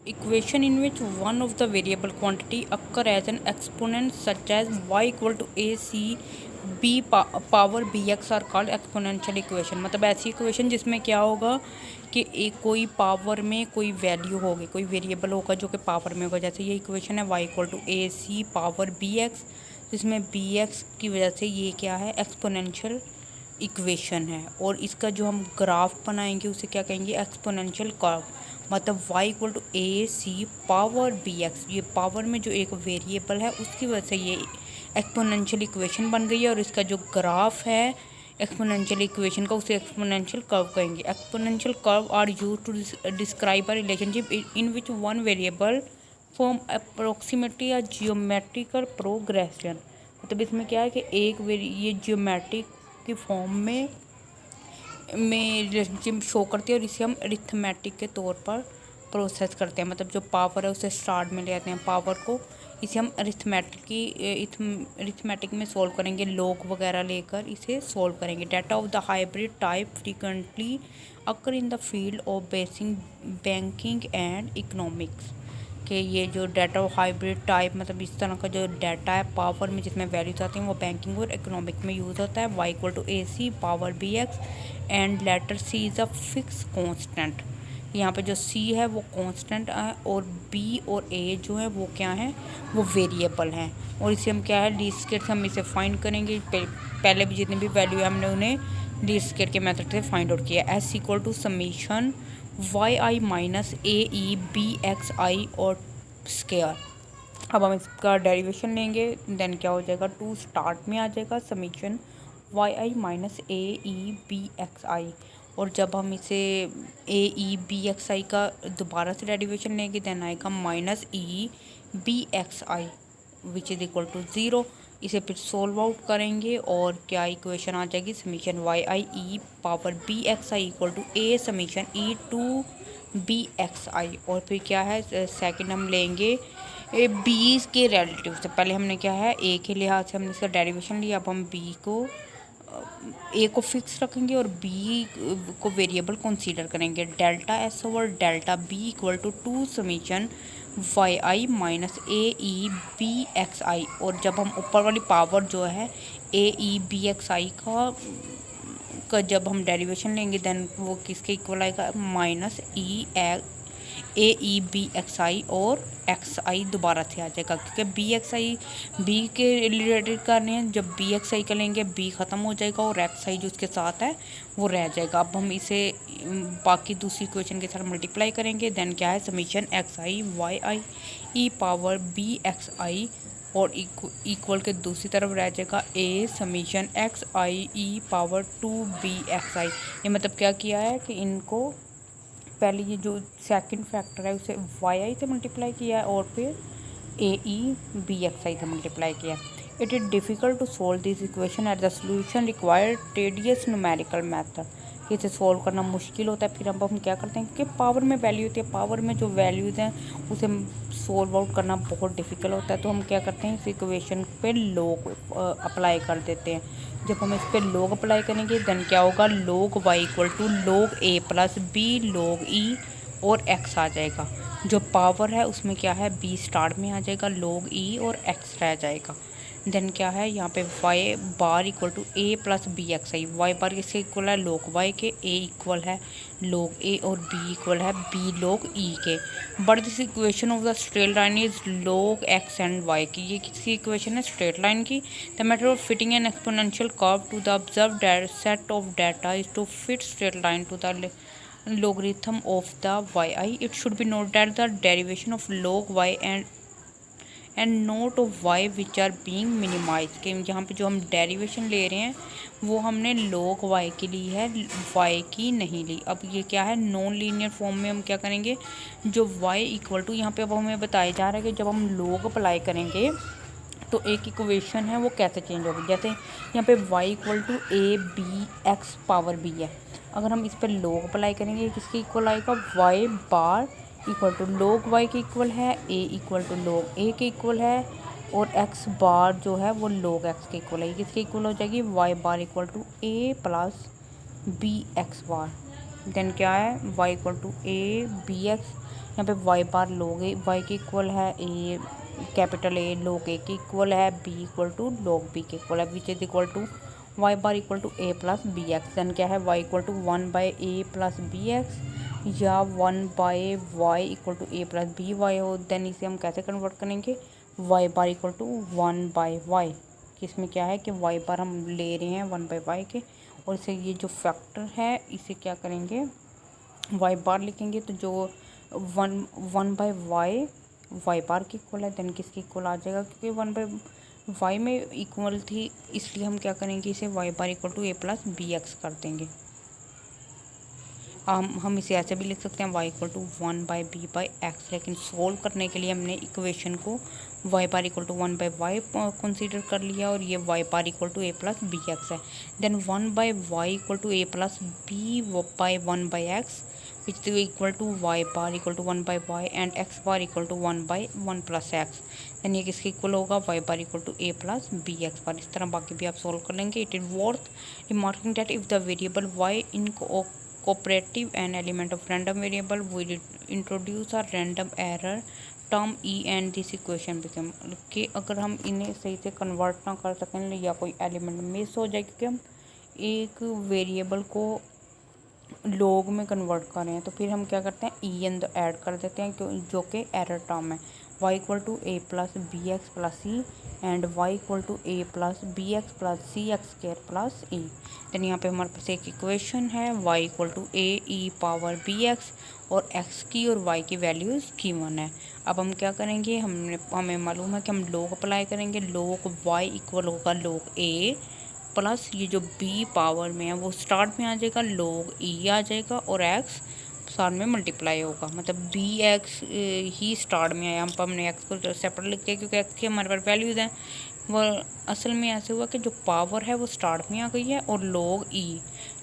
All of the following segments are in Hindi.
Equation in which one of the variable quantity occur as an exponent such as y equal to a c b power b x are called exponential equation. मतलब ऐसी इक्वेशन जिसमें क्या होगा कि एक कोई पावर में कोई वैल्यू होगी, कोई वेरिएबल होगा जो कि पावर में होगा। जैसे ये इक्वेशन है y equal to a c power b x, जिसमें बी एक्स की वजह से ये क्या है, एक्सपोनेंशियल इक्वेशन है। और इसका जो हम ग्राफ बनाएंगे उसे क्या कहेंगे, एक्सपोनेंशियल कर्व। मतलब y equal to a c power b x, ये पावर में जो एक वेरिएबल है उसकी वजह से ये एक्सपोनेंशियल इक्वेशन बन गई है। और इसका जो ग्राफ है एक्सपोनेंशियल इक्वेशन का उसे एक्सपोनेंशियल कर्व कहेंगे। Exponential curve are use to describe a relationship in which one variable form approximately या जियोमेट्रिकल प्रोग्रेशन। मतलब इसमें क्या है कि ये जियोमेट्रिक की फॉर्म में रिलेशनशिप शो करती है और इसे हम अरिथमेटिक के तौर पर प्रोसेस करते हैं। मतलब जो पावर है उसे स्टार्ट में ले आते हैं पावर को, इसे हम अरिथमेटिक में सॉल्व करेंगे, लॉग वगैरह लेकर इसे सॉल्व करेंगे। Data of the hybrid type frequently occur in the field of basic banking and economics. कि ये जो डाटा हाइब्रिड टाइप, मतलब इस तरह का जो डाटा है पावर में जिसमें वैल्यूज आती हैं वो बैंकिंग और इकोनॉमिक में यूज़ होता है। y equal to a c power b x and later c is a fix constant. यहाँ पे जो c है वो कांस्टेंट है और b और a जो है वो क्या है, वो वेरिएबल हैं। और इसे हम क्या है, लीस्ट स्क्वायर से हम इसे फाइंड करेंगे। पहले भी जितनी भी वैल्यू है हमने उन्हें लीस्ट स्क्वायर के मेथड से फाइंड आउट किया। s equal to summation y i minus a e b x i और स्क्वायर। अब हम इसका डेरिवेशन लेंगे, देन क्या हो जाएगा, टू स्टार्ट में आ जाएगा summation y i minus a e b x i. और जब हम इसे ए ई बी एक्स आई का दोबारा से डेरिवेशन लेंगे देन आएगा minus e b x i which is equal to zero. इसे फिर सोल्व आउट करेंगे और क्या इक्वेशन आ जाएगी, summation y i e power b x i equal to a summation e two b x i. और फिर क्या है, सेकंड हम लेंगे बी के रिलेटिव से। पहले हमने क्या है ए के लिहाज से हमने इसका डेरिवेशन लिया, अब हम बी को ए को फिक्स रखेंगे और बी को वेरिएबल कंसीडर करेंगे। Delta s over delta b equal to two summation y i minus a e b x i. और जब हम ऊपर वाली पावर जो है ए ई बी एक्स आई का जब हम डेरिवेशन लेंगे देन वो किसके इक्वल आएगा, minus a e b x i और एक्स आई दोबारा से आ जाएगा क्योंकि बी एक्स आई बी के रिलेटेड कर रहे हैं। जब बी एक्स आई का लेंगे बी ख़त्म हो जाएगा और एक्स आई जो उसके साथ है वो रह जाएगा। अब हम इसे बाकी दूसरी इक्वेशन के साथ मल्टीप्लाई करेंगे देन क्या है, summation x i y i e power b x i और इक्वल के दूसरी तरफ रह जाएगा a summation x i e power two b x i. ये मतलब क्या किया है कि इनको पहले ये जो सेकंड फैक्टर है उसे वाई आई से मल्टीप्लाई किया है और फिर ए ई बी एक्स आई से मल्टीप्लाई किया है। It is difficult to solve this equation at the solution required tedious numerical method. इसे सॉल्व करना मुश्किल होता है। फिर अब हम क्या करते हैं कि पावर में वैल्यू होती है, पावर में जो वैल्यूज़ हैं उसे सॉल्व आउट करना बहुत डिफ़िकल्ट होता है। तो हम क्या करते हैं, इस इक्वेशन पे लॉग अप्लाई कर देते हैं। जब हम इस पर लॉग अप्लाई करेंगे देन क्या होगा, log y equal to log a plus b log e और एक्स आ जाएगा। जो पावर है उसमें क्या है, बी स्टार्ट में आ जाएगा, लॉग ई और एक्स रह जाएगा। देन क्या है यहाँ पे y bar equal to a plus b x i. Y bar किसके इक्वल है, लॉग वाई के, ए इक्वल है लॉग ए और बी इक्वल है बी लॉग ई के। But this equation of the straight line is log x and y की। ये किसकी इक्वेशन है, स्ट्रेट लाइन की। The method of fitting an exponential curve to the observed set of data is to fit straight line to the logarithm of the yi. It should be noted that the derivation of log y and not of y which are being minimize. के यहाँ पे जो हम डेरिवेशन ले रहे हैं वो हमने log y की ली है, y की नहीं ली। अब ये क्या है, नॉन लीनियर फॉर्म में हम क्या करेंगे, जो y इक्वल टू यहाँ पे अब हमें बताया जा रहा है कि जब हम log अप्लाई करेंगे तो एक इक्वेशन है वो कैसे चेंज होगी। जैसे यहाँ पे y equal to a b x power b है, अगर हम इस पर log अप्लाई करेंगे किसके इक्वल आएगा, y bar equal to log y के इक्वल है, a equal to log a के इक्वल है और एक्स बार जो है वो लॉग एक्स के इक्वल है। ये किसके इक्वल हो जाएगी, y bar equal to a plus b x bar. Then क्या है, y equal to a b x यहाँ पे y bar log a y के इक्वल है, a capital a log a के इक्वल है, b equal to log b के इक्वल है, which is equal to y bar equal to a plus b x. Then क्या है y equal to 1/a plus b x या 1/y equal to a plus b y हो। देन इसे हम कैसे कन्वर्ट करेंगे, Y bar equal to 1/y, इसमें क्या है कि वाई बार हम ले रहे हैं 1/y के, और इसे ये जो फैक्टर है इसे क्या करेंगे वाई बार लिखेंगे, तो जो 1/y वाई बार की इक्वल है, देन किसकी इक्वल आ जाएगा, क्योंकि 1/y में इक्वल थी इसलिए हम क्या करेंगे इसे y bar equal to a plus b x कर देंगे। हम इसे ऐसे भी लिख सकते हैं वाई इक्वल टू 1/b/x, लेकिन सोल्व करने के लिए हमने इक्वेशन को y bar equal to 1/y consider कर लिया, और ये y bar equal to a plus b x है। Then 1/y equal to a plus b by 1/x which is equal to y bar equal to 1/y and x bar equal to 1/1 plus एक्स। देन ये किसके इक्वल होगा, y bar equal to a plus b x bar. इस तरह बाकी भी आप सोल्व कर लेंगे। It is worth remarking that if the variable y in cooperative an element of random variable, we introduce a random error term e and this equation become कि अगर हम इन्हें सही से कन्वर्ट ना कर सकें या कोई एलिमेंट मिस हो जाए, क्योंकि हम एक वेरिएबल को लॉग में कन्वर्ट कर रहे हैं, तो फिर हम क्या करते हैं ई एन ऐड कर देते हैं जो कि एरर टर्म है। y equal to a plus b x plus e and y equal to a plus b x plus c x square plus e. Then यहाँ पे हमारे पास एक इक्वेशन है y equal to a e power b x, और x की और y की वैल्यूज़ गिवन है। अब हम क्या करेंगे, हमें मालूम है कि हम लॉग अप्लाई करेंगे। लॉग y इक्वल होगा लॉग ए प्लस ये जो b पावर में है वो स्टार्ट में आ जाएगा, log e आ जाएगा, और x साथ में मल्टीप्लाई होगा, मतलब बी एक्स ही स्टार्ट में आया। हमने x को सेपरेट लिख दिया क्योंकि x की हमारे पास वैल्यूज़ हैं। वो असल में ऐसे हुआ कि जो पावर है वो स्टार्ट में आ गई है, और log e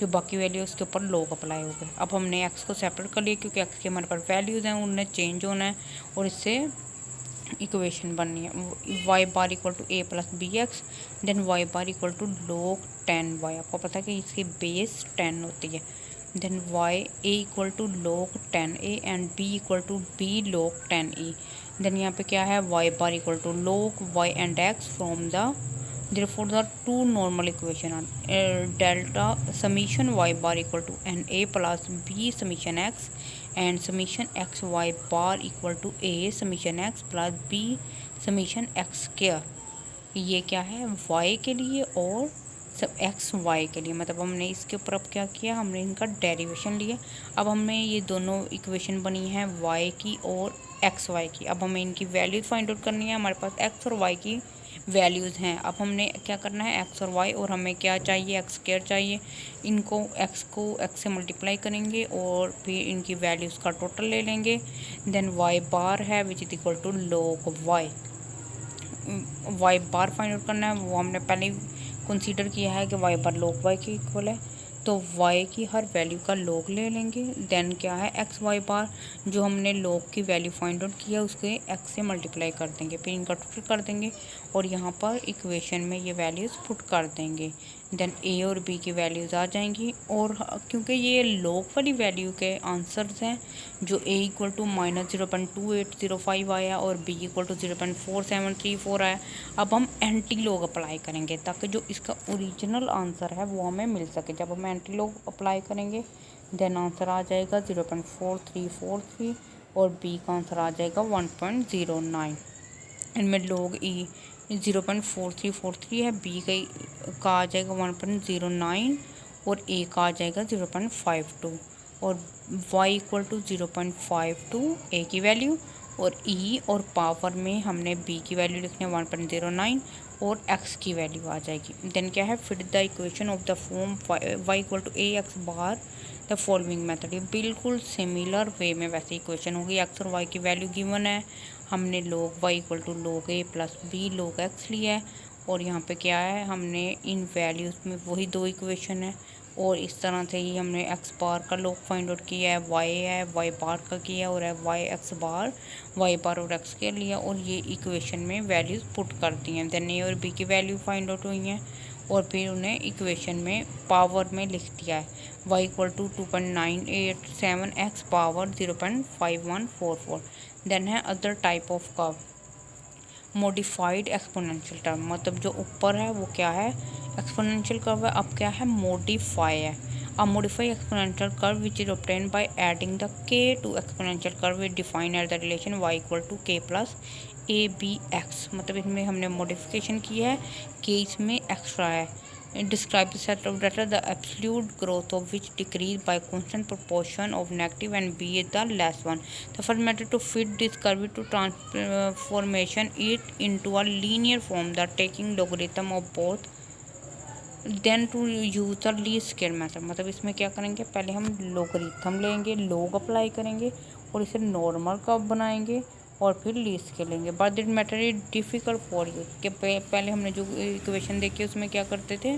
जो बाकी वैल्यू उसके ऊपर log अप्लाई हो गए। अब हमने x को सेपरेट कर लिया क्योंकि x की हमारे पास वैल्यूज़ हैं, उन्हें चेंज होना है, और इससे इक्वेशन बननी है y bar equal to a plus b x, then y bar equal to log 10y। आपको पता है कि इसकी बेस 10 होती है। Then y a equal to log 10a and b equal to b log 10e। Then यहाँ पे क्या है y bar equal to log y and x from the therefore the two normal equation are delta summation y bar equal to n a plus b summation x and summation x y bar equal to a summation x plus b summation x square। ये क्या है y के लिए और सब एक्स वाई के लिए, मतलब हमने इसके ऊपर अब क्या किया, हमने इनका डेरिवेशन लिया। अब हमें ये दोनों इक्वेशन बनी है y की और एक्स वाई की। अब हमें इनकी वैल्यूज फाइंड आउट करनी है। हमारे पास x और y की वैल्यूज़ हैं। अब हमने क्या करना है x और y, और हमें क्या चाहिए एक्स स्क्वायर चाहिए। इनको x को x से मल्टीप्लाई करेंगे और फिर इनकी वैल्यूज़ का टोटल ले लेंगे। देन y बार है which is equal to log y bar find out करना है, वो हमने पहले कंसीडर किया है कि y बार log y के इक्वल है, तो y की हर वैल्यू का log ले लेंगे। देन क्या है एक्स वाई बार, जो हमने log की वैल्यू फाइंड आउट किया उसके x से मल्टीप्लाई कर देंगे, फिर इनका टोटल कर देंगे और यहाँ पर इक्वेशन में ये वैल्यूज़ पुट कर देंगे। देन a और b की वैल्यूज़ आ जाएंगी, और क्योंकि ये log वाली वैल्यू के आंसर्स हैं, जो a इक्वल टू -0.2805 आया और b इक्वल टू 0.4734 आया। अब हम एंटी लॉग अप्लाई करेंगे ताकि जो इसका ओरिजिनल आंसर है वो हमें मिल सके। जब हम एंटी लॉग अप्लाई करेंगे देन आंसर आ जाएगा 0.4343 और b का आंसर आ जाएगा 1.09। इनमें log e 0.4343 है, b का आ जाएगा 1.09 और a का आ जाएगा 0.52 और y इक्वल टू 0.52 a की वैल्यू, और e और पावर में हमने b की वैल्यू लिखनी है 1.09 और x की वैल्यू आ जाएगी। देन क्या है fit the equation of the form y equal to a x bar the following method. ये बिल्कुल सिमिलर वे में वैसे इक्वेशन होगी। x और y की वैल्यू गिवन है, हमने log y equal to log a plus b log x लिया है, और यहाँ पे क्या है हमने इन वैल्यूज़ में वही दो इक्वेशन है, और इस तरह से ही हमने x बार का log फाइंड आउट किया है, y बार का किया और है y x बार y बार और x के लिया, और ये इक्वेशन में वैल्यूज़ पुट कर दी हैं। देन a और b की वैल्यू फाइंड आउट हुई हैं और फिर उन्हें इक्वेशन में पावर में लिख दिया है। y equal to 2.987 x power 0.5144। Then है other type of curve, modified exponential term, मतलब जो ऊपर है वो क्या है, एक्सपोनेंशियल कर्व है, अब क्या है, मॉडिफाई है। A modify exponential curve which is obtained by adding the k to exponential curve is defined as the relation y equal to k plus a b x। मतलब इसमें हमने मॉडिफिकेशन की है, k इसमें एक्स्ट्रा है। Describe the set of data the absolute growth of which decrease by constant proportion of negative and b is the less one। The first method to fit this curve to transformation it into a linear form that taking logarithm of both then to use the least square method. मतलब इसमें क्या करेंगे, पहले हम लोगरिथम लेंगे, लोग अप्लाई करेंगे और इसे नॉर्मल कर्व बनाएंगे और फिर लीस्ट स्क्वायर लेंगे। But this matter is difficult for you कि पहले हमने जो इक्वेशन देखी उसमें क्या करते थे,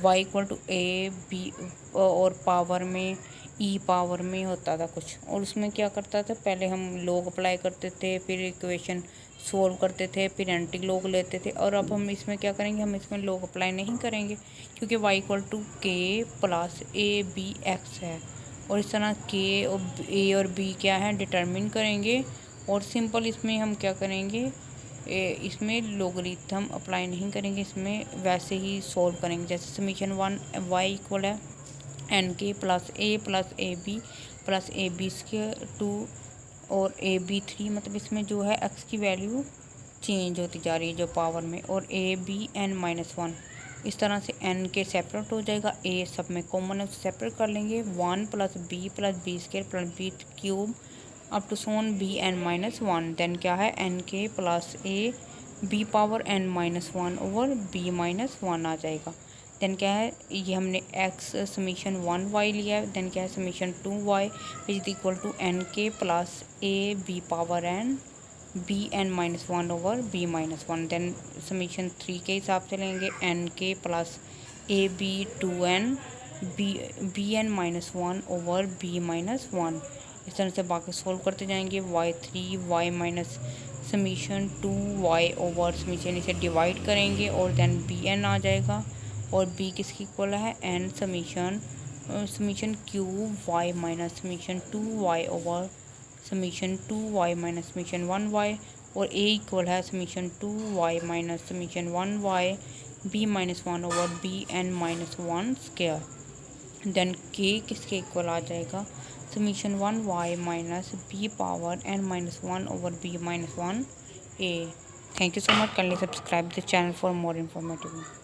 y equal to a b और पावर में ई पावर में होता था कुछ, और उसमें क्या करता था, पहले हम लोग अप्लाई करते थे, फिर इक्वेशन सोल्व करते थे, फिर एंटी लोग लेते थे। और अब हम इसमें क्या करेंगे, हम इसमें लोग अप्लाई नहीं करेंगे क्योंकि y इक्वल टू के प्लस ए बी एक्स है, और इस तरह के और ए और बी क्या है डिटरमिन करेंगे। और सिंपल इसमें हम क्या करेंगे, इसमें लोगरिथम अप्लाई नहीं करेंगे, इसमें वैसे ही सॉल्व करेंगे। जैसे समीशन 1 y इक्वल है एन के प्लस ए बी स्क्वायर 2 और ए बी 3, मतलब इसमें जो है x की वैल्यू चेंज होती जा रही है जो पावर में, और ए बी एन माइनस 1। इस तरह से n के सेपरेट हो जाएगा, a सब में कॉमन है सेपरेट कर लेंगे, 1 plus b square plus b cube up to सोन बी एन माइनस 1। देन क्या है, n के plus a b power n minus 1 over b minus 1 आ जाएगा। देन क्या है, ये हमने x समीशन 1 y लिया है। देन क्या है, summation 2 y which is equal to n के plus a b power n b n minus 1 over b minus 1। Then summation 3 के हिसाब से लेंगे, एन के plus a b 2n b n minus 1 over b minus 1। इस तरह से बाकी सोल्व करते जाएंगे, y3 y minus summation 2 y over summation, इसे डिवाइड करेंगे और देन बी एन आ जाएगा, और b किसकी इक्वल है, n summation cube y minus summation 2y over summation 2y minus summation 1y, और a इक्वल है summation 2y minus summation 1y b minus 1 over b n minus 1 square. Then k किसके इक्वल आ जाएगा, summation 1y minus b power n minus 1 over b minus 1 a। Thank you so much. kindly subscribe this channel for more informative।